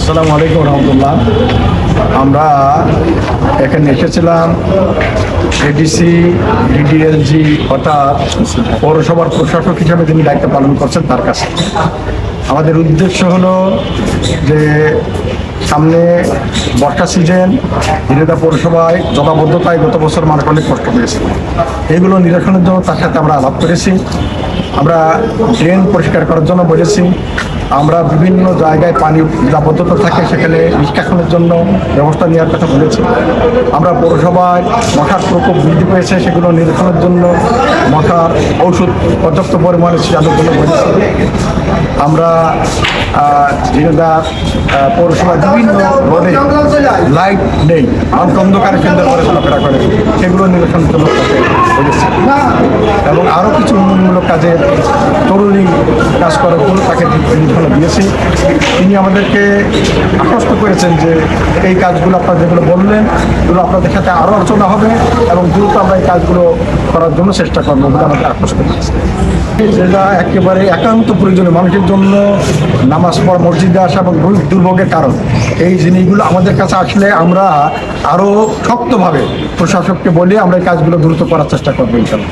আসসালামু আলাইকুম রহমতুল্লাহ। আমরা এখানে এসেছিলাম এডিসি ডিডিএলজি অর্থাৎ পৌরসভার প্রশাসক হিসাবে যিনি দায়িত্ব পালন করছেন তার কাছে। আমাদের উদ্দেশ্য হলো যে সামনে বর্ষা সিজন, ঝিনাইদহ পৌরসভায় জলাবদ্ধতায় গত বছর মানুষ অনেক কষ্ট পেয়েছে। এগুলো নিরসনের জন্য তার সাথে আমরা আলাপ করেছি। আমরা ড্রেন পরিষ্কার করার জন্য বলেছি। আমরা বিভিন্ন জায়গায় পানি জলাবদ্ধতা থাকে, সেখানে নিষ্কাশনের জন্য ব্যবস্থা নেওয়ার কথা বলেছি। আমরা পৌরসভায় মশার প্রকোপ বৃদ্ধি পেয়েছে, সেগুলো নিরসনের জন্য মশার ঔষধ পর্যাপ্ত পরিমাণে ছিটানোর জন্য বলেছি। আমরা ঝিনাইদহ পৌরসভায় বিভিন্ন রোডে লাইট নেই, অন্ধকারে কেন্দ্র করে চলাফেরা করে, সেগুলো নিরসনের জন্য বলেছি। এবং আরও কিছু উন্নয়নমূলক কাজে জরুরি কাজ করার জন্য তাকে নির্দেশনা দিয়েছি। তিনি আমাদেরকে আশ্বস্ত করেছেন যে এই কাজগুলো আপনারা যেগুলো বললেন এগুলো আপনাদের সাথে আরও আলোচনা হবে এবং দ্রুত আমরা এই কাজগুলো করার জন্য চেষ্টা করবো বলে আমাদের আশ্বস্ত করেছে। যেটা একেবারে একান্ত প্রয়োজনীয় মানুষের জন্য, নামাজ পড়া, মসজিদে আসা এবং দুর্ভোগের কারণ, এই জিনিসগুলো আমাদের কাছে আসলে আমরা আরও শক্তভাবে প্রশাসককে বলে আমরা এই কাজগুলো দ্রুত করার চেষ্টা করবো ইনশাআল্লাহ।